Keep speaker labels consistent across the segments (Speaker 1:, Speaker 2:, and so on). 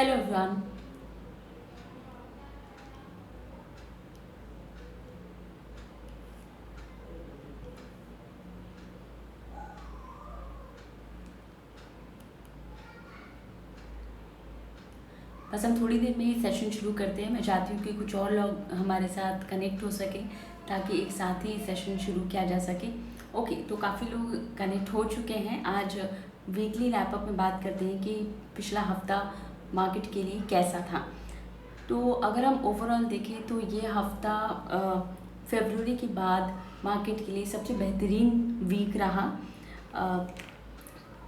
Speaker 1: Hello everyone. बस हम थोड़ी देर में ही सेशन शुरू करते हैं। मैं चाहती हूँ कि कुछ और लोग हमारे साथ कनेक्ट हो सके ताकि एक साथ ही सेशन शुरू किया जा सके। ओके, तो काफ़ी लोग कनेक्ट हो चुके हैं। आज वीकली रैपअप में बात करते हैं कि पिछला हफ्ता मार्केट के लिए कैसा था। तो अगर हम ओवरऑल देखें तो ये हफ्ता फरवरी के बाद मार्केट के लिए सबसे बेहतरीन वीक रहा।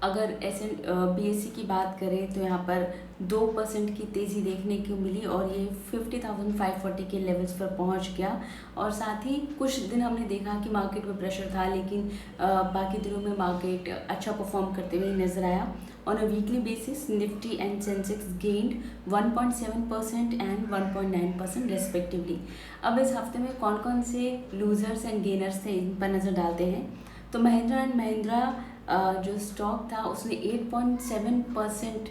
Speaker 1: अगर ऐसे बीएससी की बात करें तो यहाँ पर 2% की तेज़ी देखने को मिली और ये 50,540 के लेवल्स पर पहुँच गया। और साथ ही कुछ दिन हमने देखा कि मार्केट में प्रेशर था, लेकिन बाकी दिनों में मार्केट अच्छा परफॉर्म करते हुए नजर आया। On a weekly basis Nifty and Sensex gained 1.7% and 1.9% respectively. अब इस हफ्ते में कौन कौन से लूजर्स एंड गेनर्स थे इन पर नज़र डालते हैं। तो महिंद्रा एंड महिंद्रा जो स्टॉक था उसने 8.7%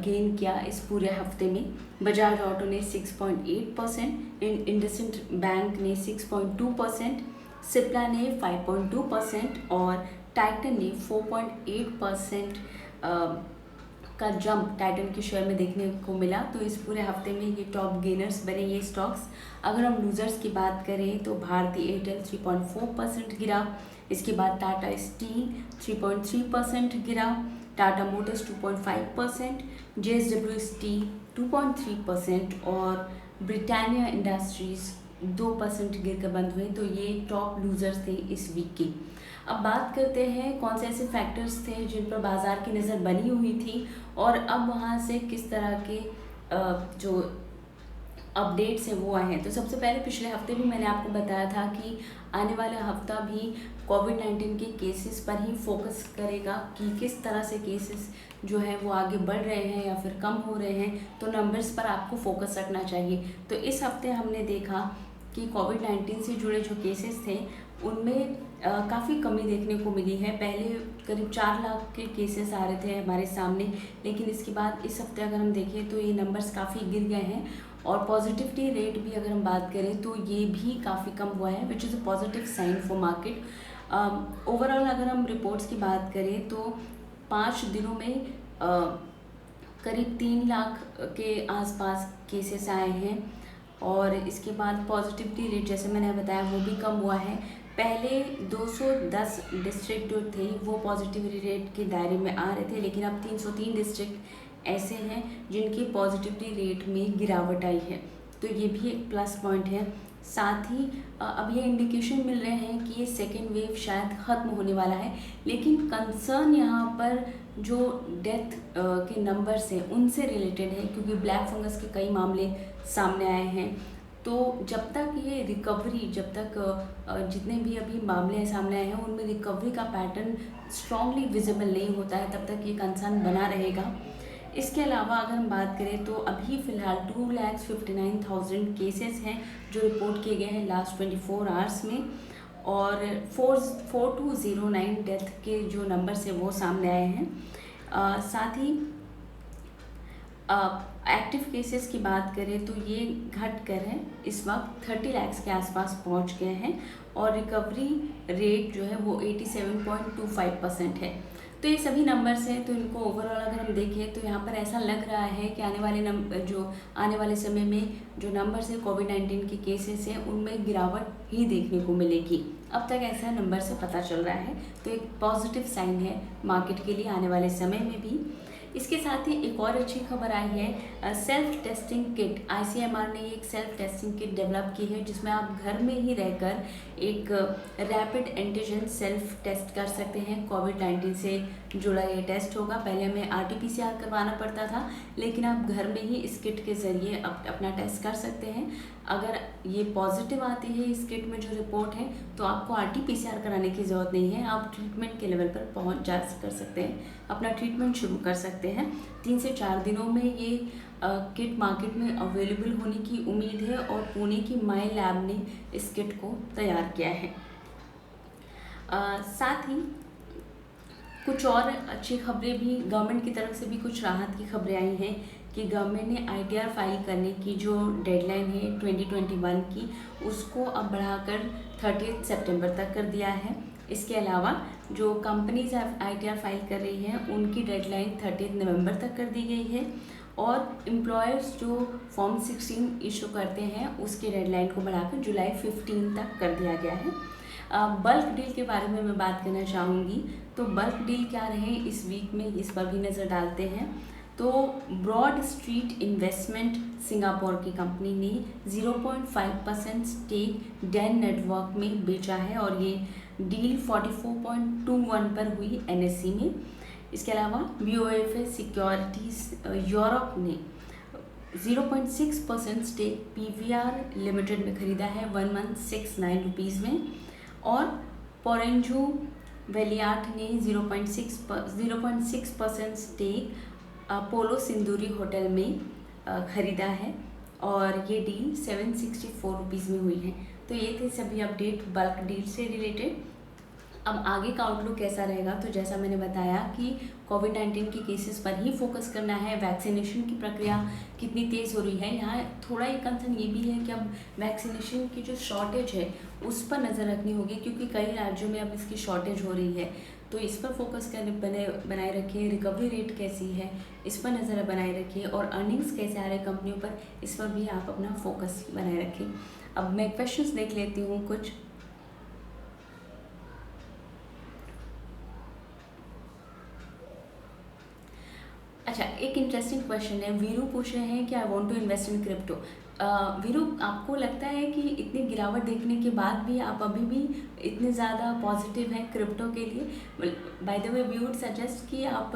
Speaker 1: गेन किया इस पूरे हफ्ते में। बजाज ऑटो ने 6.8%, इंडसइंड बैंक ने 6.2%, सिप्ला ने 5.2% और टाइटन ने 4.8% का जंप टाइटन के शेयर में देखने को मिला। तो इस पूरे हफ्ते में ये टॉप गेनर्स बने ये स्टॉक्स। अगर हम लूजर्स की बात करें तो भारती एयरटेल 3.4% गिरा। इसके बाद टाटा स्टील 3.3% गिरा, टाटा मोटर्स 2.5%, जेएसडब्ल्यू स्टील 2.3% और ब्रिटानिया इंडस्ट्रीज़ 2% गिर कर बंद हुए। तो ये टॉप लूजर्स थे इस वीक की। अब बात करते हैं कौन से ऐसे फैक्टर्स थे जिन पर बाजार की नज़र बनी हुई थी और अब वहाँ से किस तरह के जो अपडेट्स हैं वो आए हैं। तो सबसे पहले पिछले हफ्ते भी मैंने आपको बताया था कि आने वाला हफ्ता भी कोविड-19 के केसेस पर ही फोकस करेगा कि किस तरह से केसेस जो है वो आगे बढ़ रहे हैं या फिर कम हो रहे हैं। तो नंबर्स पर आपको फोकस रखना चाहिए। तो इस हफ्ते हमने देखा कि कोविड-19 से जुड़े जो केसेस थे उनमें काफ़ी कमी देखने को मिली है। पहले करीब 4 लाख के केसेस आ रहे थे हमारे सामने, लेकिन इसके बाद इस हफ्ते अगर हम देखें तो ये नंबर्स काफ़ी गिर गए हैं। और पॉजिटिविटी रेट भी अगर हम बात करें तो ये भी काफ़ी कम हुआ है, which is a positive sign for market. Overall अगर हम रिपोर्ट्स की बात करें तो 5 दिनों में करीब 3 लाख के आसपास केसेस आए हैं। और इसके बाद पॉजिटिविटी रेट जैसे मैंने बताया वो भी कम हुआ है। पहले 210 डिस्ट्रिक्ट जो थे वो पॉजिटिविटी रेट के दायरे में आ रहे थे, लेकिन अब 303 डिस्ट्रिक्ट ऐसे हैं जिनकी पॉजिटिविटी रेट में गिरावट आई है। तो ये भी एक प्लस पॉइंट है। साथ ही अब ये इंडिकेशन मिल रहे हैं कि ये सेकेंड वेव शायद ख़त्म होने वाला है, लेकिन कंसर्न यहाँ पर जो डेथ के नंबर्स हैं उनसे रिलेटेड है, क्योंकि ब्लैक फंगस के कई मामले सामने आए हैं। तो जब तक ये रिकवरी, जब तक जितने भी अभी मामले सामने आए हैं उनमें रिकवरी का पैटर्न स्ट्रांगली विजिबल नहीं होता है, तब तक ये कंसर्न बना रहेगा। इसके अलावा अगर हम बात करें तो अभी फ़िलहाल 2,59,000 केसेस हैं जो रिपोर्ट किए गए हैं लास्ट 24 आवर्स में, और 4209 डेथ के जो नंबर्स हैं वो सामने आए हैं। साथ ही एक्टिव केसेस की बात करें तो ये घट कर है इस वक्त 30 लाख के आसपास पहुंच गए हैं और रिकवरी रेट जो है वो 87.25% है। तो ये सभी नंबर्स हैं, तो इनको ओवरऑल अगर हम देखें तो यहाँ पर ऐसा लग रहा है कि आने वाले समय में जो नंबर्स है कोविड-19 के केसेस हैं उनमें गिरावट ही देखने को मिलेगी। अब तक ऐसा नंबर से पता चल रहा है, तो एक पॉजिटिव साइन है मार्केट के लिए आने वाले समय में भी। इसके साथ ही एक और अच्छी खबर आई है, सेल्फ टेस्टिंग किट। आईसीएमआर ने एक सेल्फ टेस्टिंग किट डेवलप की है जिसमें आप घर में ही रहकर एक रैपिड एंटीजन सेल्फ टेस्ट कर सकते हैं। कोविड-19 से जुड़ा ये टेस्ट होगा। पहले हमें आरटीपीसीआर करवाना पड़ता था, लेकिन आप घर में ही इस किट के ज़रिए अपना टेस्ट कर सकते हैं। अगर ये पॉजिटिव आती है इस किट में जो रिपोर्ट है तो आपको आरटीपीसीआर कराने की ज़रूरत नहीं है, आप ट्रीटमेंट के लेवल पर पहुंच जा कर सकते हैं, अपना ट्रीटमेंट शुरू कर सकते हैं। 3 से 4 दिनों में ये किट मार्केट में अवेलेबल होने की उम्मीद है और पुणे की माई लैब ने इस किट को तैयार किया है। साथ ही कुछ और अच्छी खबरें भी, गवर्नमेंट की तरफ से भी कुछ राहत की खबरें आई हैं कि गवर्नमेंट ने आईटीआर फाइल करने की जो डेडलाइन है 2021 की, उसको अब बढ़ाकर 30 सितंबर तक कर दिया है। इसके अलावा जो कंपनीज आईटीआर फाइल कर रही हैं उनकी डेडलाइन 30 नवंबर तक कर दी गई है, और एम्प्लॉयर्स जो फॉर्म 16 इशू करते हैं उसकी डेडलाइन को बढ़ाकर जुलाई 15 तक कर दिया गया है। बल्क डील के बारे में मैं बात करना चाहूँगी। तो बल्क डील क्या रहे इस वीक में, इस पर भी नज़र डालते हैं। तो ब्रॉड स्ट्रीट इन्वेस्टमेंट सिंगापुर की कंपनी ने 0.5% स्टेक डैन नेटवर्क में बेचा है, और ये डील 44.21 पर हुई एनएसई में। इसके अलावा BOFA सिक्योरिटीज़ यूरोप ने 0.6% स्टेक PVR लिमिटेड में खरीदा है 1169 रुपीज़ में, और पोरेंजू वेलियाट ने 0.6% स्टेक पोलो सिंदूरी होटल में ख़रीदा है, और ये डील 764 रुपीज़ में हुई है। तो ये थे सभी अपडेट बल्क डील से रिलेटेड। अब आगे का आउटलुक कैसा रहेगा, तो जैसा मैंने बताया कि कोविड-19 के केसेस पर ही फोकस करना है। वैक्सीनेशन की प्रक्रिया कितनी तेज़ हो रही है, यहाँ थोड़ा एक कंसर्न ये भी है कि अब वैक्सीनेशन की जो शॉर्टेज है उस पर नज़र रखनी होगी, क्योंकि कई राज्यों में अब इसकी शॉर्टेज हो रही है। तो इस पर फोकस करने बनाए रखिए। रिकवरी रेट कैसी है इस पर नज़र बनाए रखिए, और अर्निंग्स कैसे आ रहे कंपनियों पर, इस पर भी आप अपना फोकस बनाए रखें। अब मैं क्वेश्चंस देख लेती हूँ कुछ। अच्छा, एक इंटरेस्टिंग क्वेश्चन है। वीरू पूछ रहे हैं कि I want to invest in crypto. Veeru, आपको लगता है कि इतनी गिरावट देखने के बाद भी आप अभी भी इतने ज़्यादा पॉजिटिव हैं क्रिप्टो के लिए? By the way, we would suggest कि आप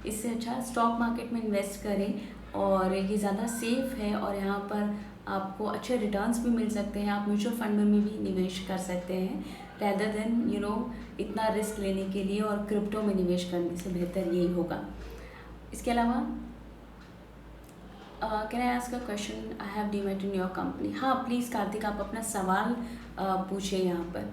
Speaker 1: इससे अच्छा स्टॉक मार्केट में इन्वेस्ट करें, और ये ज़्यादा सेफ़ है, और यहाँ पर आपको अच्छे रिटर्न्स भी मिल सकते हैं। आप म्यूचुअल फंड में भी निवेश कर सकते हैं, रैदर देन इतना रिस्क लेने के लिए, और क्रिप्टो में निवेश करने से बेहतर यही होगा। इसके अलावा can I ask a question, I have demat in your company. हाँ प्लीज़ कार्तिक, आप अपना सवाल पूछिए यहाँ पर।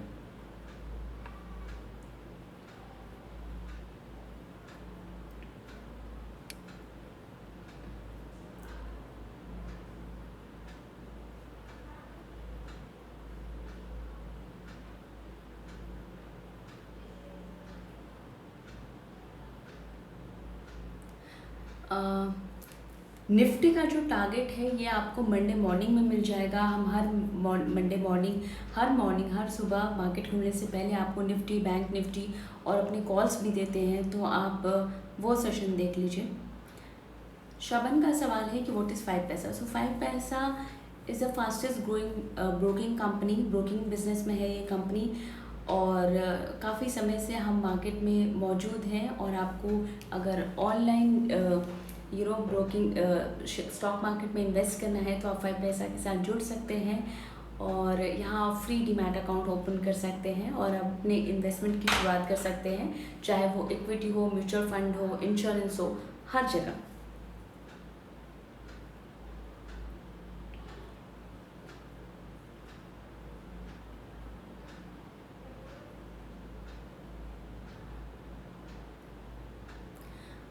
Speaker 1: निफ्टी का जो टारगेट है ये आपको मंडे मॉर्निंग में मिल जाएगा। हम हर मंडे मॉर्निंग हर सुबह मार्केट खुलने से पहले आपको निफ्टी, बैंक निफ्टी और अपने कॉल्स भी देते हैं, तो आप वो सेशन देख लीजिए। शबन का सवाल है कि व्हाट इज़ 5 पैसा। सो 5 पैसा is the fastest growing broking company, broking business में है ये कंपनी, और काफ़ी समय से हम मार्केट में मौजूद हैं। और आपको अगर ऑनलाइन ब्रोकिंग स्टॉक मार्केट में इन्वेस्ट करना है तो आप 5 पैसा के साथ जुड़ सकते हैं, और यहाँ आप फ्री डीमैट अकाउंट ओपन कर सकते हैं और अपने इन्वेस्टमेंट की शुरुआत कर सकते हैं, चाहे वो इक्विटी हो, म्यूचुअल फंड हो, इंश्योरेंस हो, हर जगह।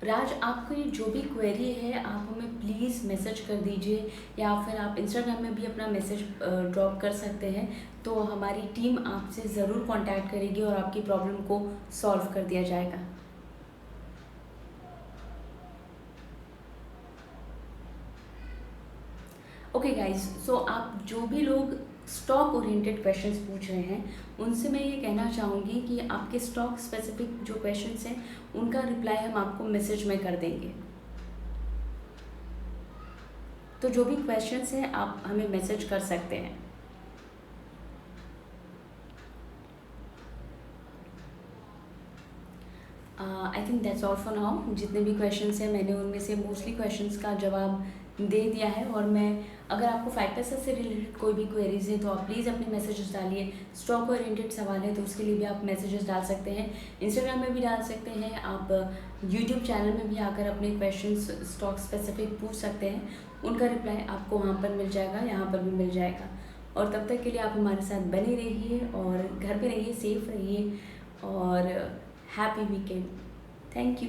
Speaker 1: राज, आपकी जो भी क्वेरी है आप हमें प्लीज़ मैसेज कर दीजिए, या फिर आप इंस्टाग्राम में भी अपना मैसेज ड्रॉप कर सकते हैं, तो हमारी टीम आपसे ज़रूर कांटेक्ट करेगी और आपकी प्रॉब्लम को सॉल्व कर दिया जाएगा। ओके गाइज, सो आप जो भी लोग स्टॉक ओरिएंटेड क्वेश्चंस पूछ रहे हैं उनसे मैं ये कहना चाहूँगी कि आपके स्टॉक स्पेसिफिक जो क्वेश्चंस हैं उनका रिप्लाई हम आपको मैसेज में कर देंगे। तो जो भी क्वेश्चंस हैं आप हमें मैसेज कर सकते हैं। I think that's all for now. जितने भी क्वेश्चंस हैं मैंने उनमें से मोस्टली क्वेश्चंस का जवाब दे दिया है, और मैं अगर आपको 5 पैसा से रिलेटेड कोई भी क्वेरीज है तो आप प्लीज़ अपने मैसेजेस डालिए। स्टॉक ओरिएंटेड सवाल है तो उसके लिए भी आप मैसेजेस डाल सकते हैं, इंस्टाग्राम में भी डाल सकते हैं, आप यूट्यूब चैनल में भी आकर अपने क्वेश्चंस स्टॉक स्पेसिफिक पूछ सकते हैं, उनका रिप्लाई आपको वहाँ पर मिल जाएगा, यहाँ पर भी मिल जाएगा। और तब तक के लिए आप हमारे साथ बने रहिए और घर पे रहिए, सेफ रहिए, और हैप्पी वीकेंड। Thank you.